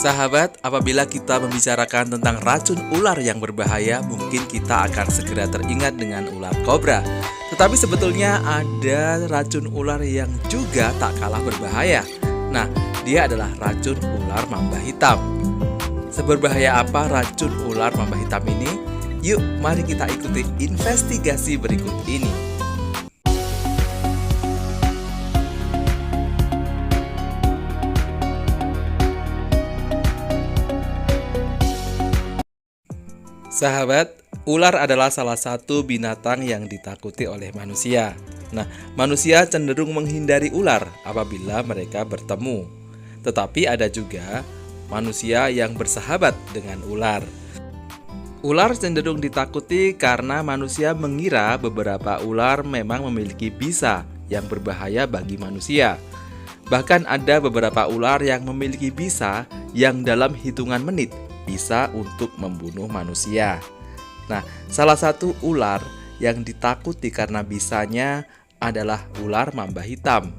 Sahabat, apabila kita membicarakan tentang racun ular yang berbahaya, mungkin kita akan segera teringat dengan ular kobra. Tetapi sebetulnya ada racun ular yang juga tak kalah berbahaya. Nah, dia adalah racun ular mamba hitam. Seberbahaya apa racun ular mamba hitam ini? Yuk, mari kita ikuti investigasi berikut ini. Sahabat, ular adalah salah satu binatang yang ditakuti oleh manusia. Nah, manusia cenderung menghindari ular apabila mereka bertemu. Tetapi ada juga manusia yang bersahabat dengan ular. Ular cenderung ditakuti karena manusia mengira beberapa ular memang memiliki bisa yang berbahaya bagi manusia. Bahkan ada beberapa ular yang memiliki bisa yang dalam hitungan menit bisa untuk membunuh manusia. Nah, salah satu ular yang ditakuti karena bisanya adalah ular mamba hitam.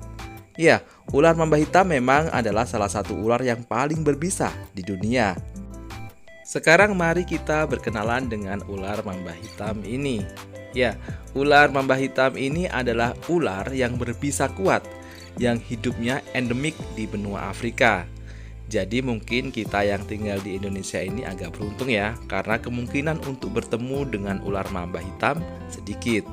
Ya, ular mamba hitam memang adalah salah satu ular yang paling berbisa di dunia. Sekarang mari kita berkenalan dengan ular mamba hitam ini. Ya, ular mamba hitam ini adalah ular yang berbisa kuat yang hidupnya endemik di benua Afrika. Jadi mungkin kita yang tinggal di Indonesia ini agak beruntung ya, karena kemungkinan untuk bertemu dengan ular mamba hitam sedikit.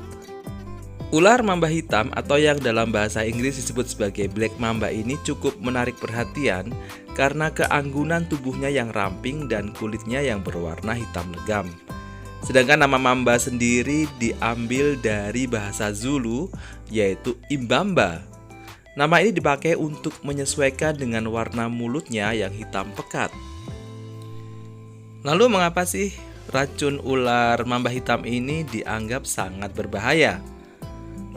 Ular mamba hitam atau yang dalam bahasa Inggris disebut sebagai black mamba ini cukup menarik perhatian karena keanggunan tubuhnya yang ramping dan kulitnya yang berwarna hitam legam. Sedangkan nama mamba sendiri diambil dari bahasa Zulu yaitu imbamba. Nama ini dipakai untuk menyesuaikan dengan warna mulutnya yang hitam pekat. Lalu mengapa sih racun ular mamba hitam ini dianggap sangat berbahaya?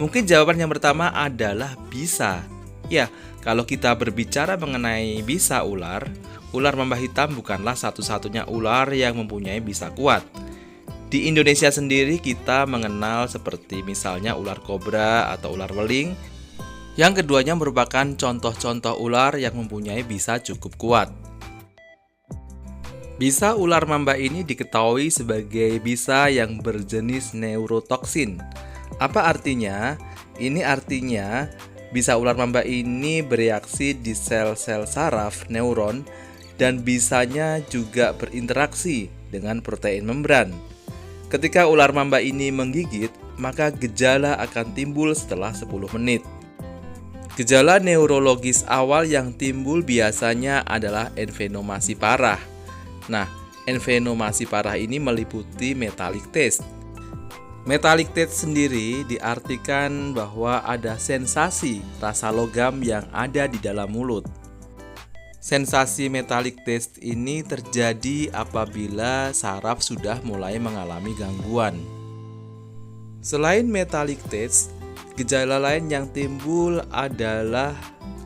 Mungkin jawaban yang pertama adalah bisa. Ya, kalau kita berbicara mengenai bisa ular mamba hitam bukanlah satu-satunya ular yang mempunyai bisa kuat. Di Indonesia sendiri kita mengenal seperti misalnya ular kobra atau ular weling. Yang keduanya merupakan contoh-contoh ular yang mempunyai bisa cukup kuat. Bisa ular mamba ini diketahui sebagai bisa yang berjenis neurotoksin. Apa artinya? Ini artinya bisa ular mamba ini bereaksi di sel-sel saraf neuron dan bisanya juga berinteraksi dengan protein membran. Ketika ular mamba ini menggigit, maka gejala akan timbul setelah 10 menit. Gejala neurologis awal yang timbul biasanya adalah envenomasi parah. Nah, envenomasi parah ini meliputi metallic taste. Metallic taste sendiri diartikan bahwa ada sensasi rasa logam yang ada di dalam mulut. Sensasi metallic taste ini terjadi apabila saraf sudah mulai mengalami gangguan. Selain metallic taste, gejala lain yang timbul adalah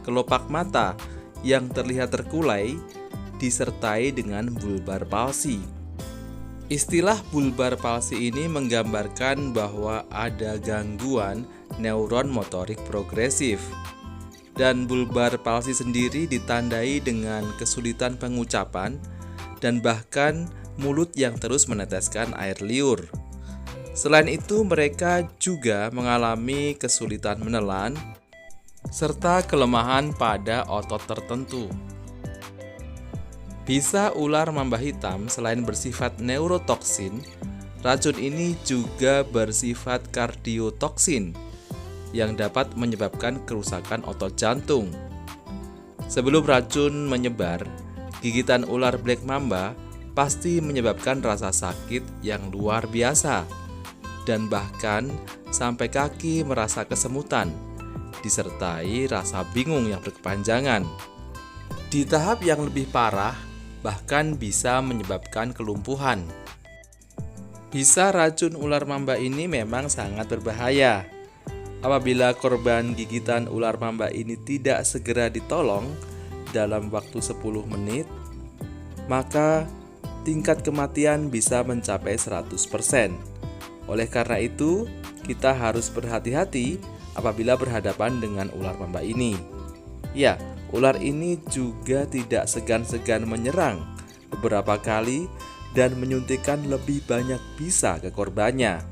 kelopak mata yang terlihat terkulai disertai dengan bulbar palsi. Istilah bulbar palsi ini menggambarkan bahwa ada gangguan neuron motorik progresif. Dan bulbar palsi sendiri ditandai dengan kesulitan pengucapan dan bahkan mulut yang terus meneteskan air liur. Selain itu, mereka juga mengalami kesulitan menelan serta kelemahan pada otot tertentu. Bisa ular mamba hitam selain bersifat neurotoksin, racun ini juga bersifat kardiotoksin yang dapat menyebabkan kerusakan otot jantung. Sebelum racun menyebar, gigitan ular black mamba pasti menyebabkan rasa sakit yang luar biasa. Dan bahkan sampai kaki merasa kesemutan, disertai rasa bingung yang berkepanjangan. Di tahap yang lebih parah, bahkan bisa menyebabkan kelumpuhan. Bisa racun ular mamba ini memang sangat berbahaya. Apabila korban gigitan ular mamba ini tidak segera ditolong dalam waktu 10 menit, maka tingkat kematian bisa mencapai 100%. Oleh karena itu, kita harus berhati-hati apabila berhadapan dengan ular mamba ini. Ya, Ular ini juga tidak segan-segan menyerang beberapa kali dan menyuntikkan lebih banyak bisa ke korbannya.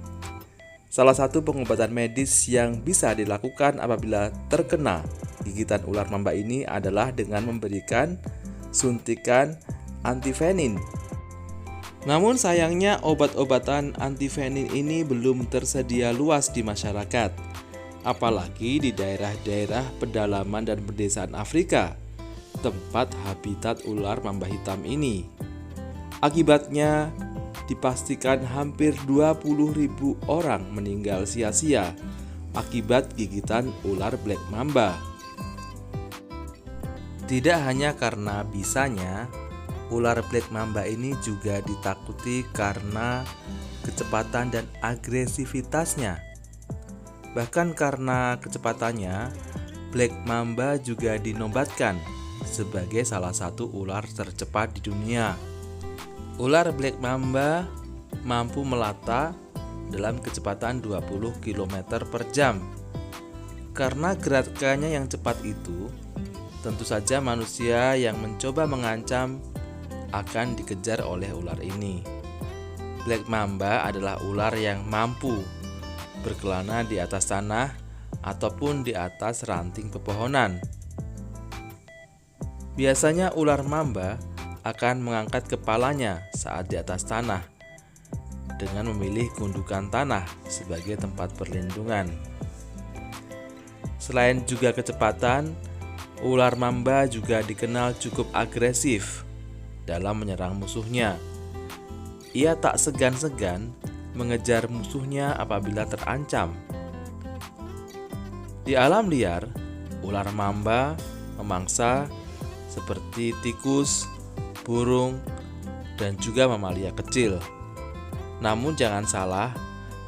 Salah satu pengobatan medis yang bisa dilakukan apabila terkena gigitan ular mamba ini adalah dengan memberikan suntikan antivenin. Namun sayangnya obat-obatan antivenin ini belum tersedia luas di masyarakat, apalagi di daerah-daerah pedalaman dan pedesaan Afrika, tempat habitat ular mamba hitam ini. Akibatnya, dipastikan hampir 20.000 orang meninggal sia-sia akibat gigitan ular black mamba. Tidak hanya karena bisanya, ular black mamba ini juga ditakuti karena kecepatan dan agresivitasnya. Bahkan karena kecepatannya, black mamba juga dinobatkan sebagai salah satu ular tercepat di dunia. Ular black mamba mampu melata dalam kecepatan 20 km per jam. Karena gerakannya yang cepat itu, tentu saja manusia yang mencoba mengancam akan dikejar oleh ular ini. Black mamba adalah ular yang mampu berkelana di atas tanah ataupun di atas ranting pepohonan. Biasanya ular mamba akan mengangkat kepalanya saat di atas tanah dengan memilih gundukan tanah sebagai tempat perlindungan. Selain juga kecepatan, ular mamba juga dikenal cukup agresif dalam menyerang musuhnya. Ia tak segan-segan mengejar musuhnya apabila terancam. Di alam liar, ular mamba memangsa seperti tikus, burung, dan juga mamalia kecil. Namun jangan salah,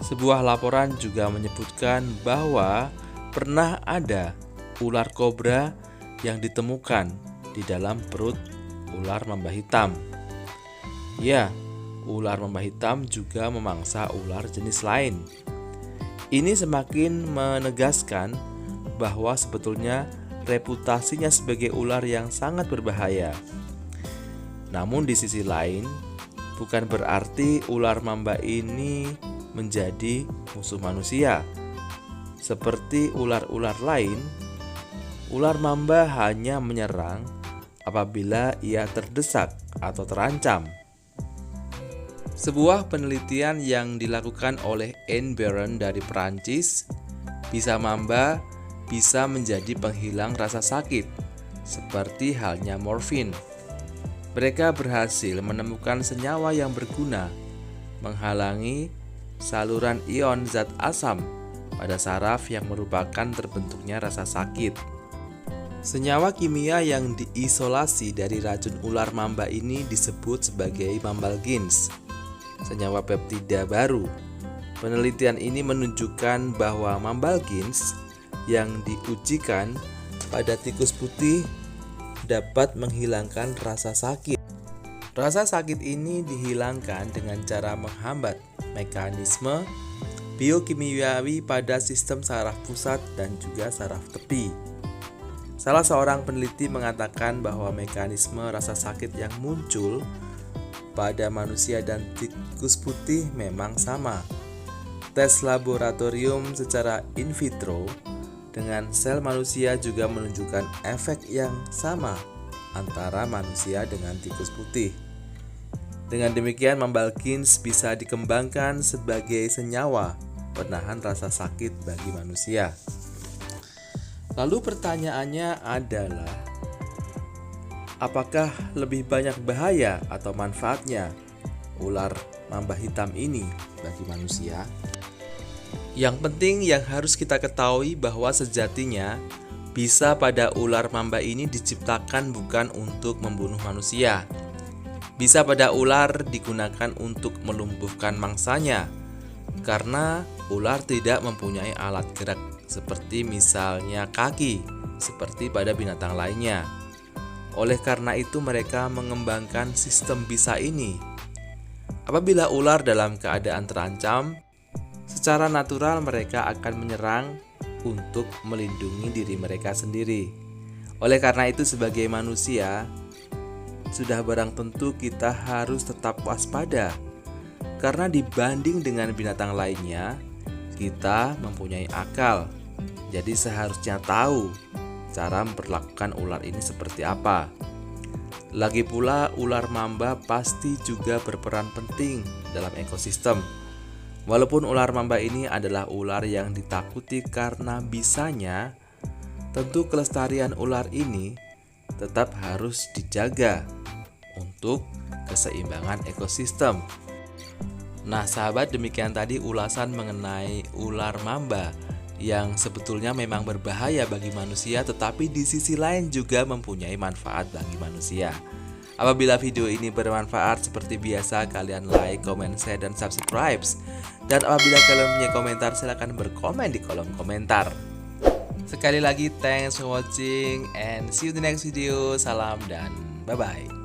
sebuah laporan juga menyebutkan bahwa pernah ada ular kobra yang ditemukan di dalam perut ular mamba hitam. Ya, ular mamba hitam juga memangsa ular jenis lain. Ini semakin menegaskan bahwa sebetulnya reputasinya sebagai ular yang sangat berbahaya. Namun di sisi lain, bukan berarti ular mamba ini menjadi musuh manusia. Seperti ular-ular lain, ular mamba hanya menyerang apabila ia terdesak atau terancam. Sebuah penelitian yang dilakukan oleh Anne Baron dari Perancis, bisa mamba bisa menjadi penghilang rasa sakit, seperti halnya morfin. Mereka berhasil menemukan senyawa yang berguna menghalangi saluran ion zat asam pada saraf yang merupakan terbentuknya rasa sakit. Senyawa kimia yang diisolasi dari racun ular mamba ini disebut sebagai Mambalgins, senyawa peptida baru. Penelitian ini menunjukkan bahwa Mambalgins yang diujikan pada tikus putih dapat menghilangkan rasa sakit. Rasa sakit ini dihilangkan dengan cara menghambat mekanisme biokimiawi pada sistem saraf pusat dan juga saraf tepi. Salah seorang peneliti mengatakan bahwa mekanisme rasa sakit yang muncul pada manusia dan tikus putih memang sama. Tes laboratorium secara in vitro dengan sel manusia juga menunjukkan efek yang sama antara manusia dengan tikus putih. Dengan demikian, Mambalgins bisa dikembangkan sebagai senyawa penahan rasa sakit bagi manusia. Lalu pertanyaannya adalah, apakah lebih banyak bahaya atau manfaatnya ular mamba hitam ini bagi manusia? Yang penting yang harus kita ketahui bahwa sejatinya bisa pada ular mamba ini diciptakan bukan untuk membunuh manusia. Bisa pada ular digunakan untuk melumpuhkan mangsanya, karena ular tidak mempunyai alat gerak seperti misalnya kaki, seperti pada binatang lainnya. Oleh karena itu mereka mengembangkan sistem bisa ini. Apabila ular dalam keadaan terancam, secara natural mereka akan menyerang untuk melindungi diri mereka sendiri. Oleh karena itu sebagai manusia, sudah barang tentu kita harus tetap waspada. Karena dibanding dengan binatang lainnya, kita mempunyai akal. Jadi seharusnya tahu cara memperlakukan ular ini seperti apa. Lagi pula ular mamba pasti juga berperan penting dalam ekosistem. Walaupun ular mamba ini adalah ular yang ditakuti karena bisanya, tentu kelestarian ular ini tetap harus dijaga untuk keseimbangan ekosistem. Nah sahabat, demikian tadi ulasan mengenai ular mamba yang sebetulnya memang berbahaya bagi manusia, tetapi di sisi lain juga mempunyai manfaat bagi manusia. Apabila video ini bermanfaat, seperti biasa kalian like, comment, share, dan subscribe. Dan apabila kalian punya komentar, silahkan berkomen di kolom komentar. Sekali lagi, thanks for watching and see you in the next video. Salam dan bye-bye.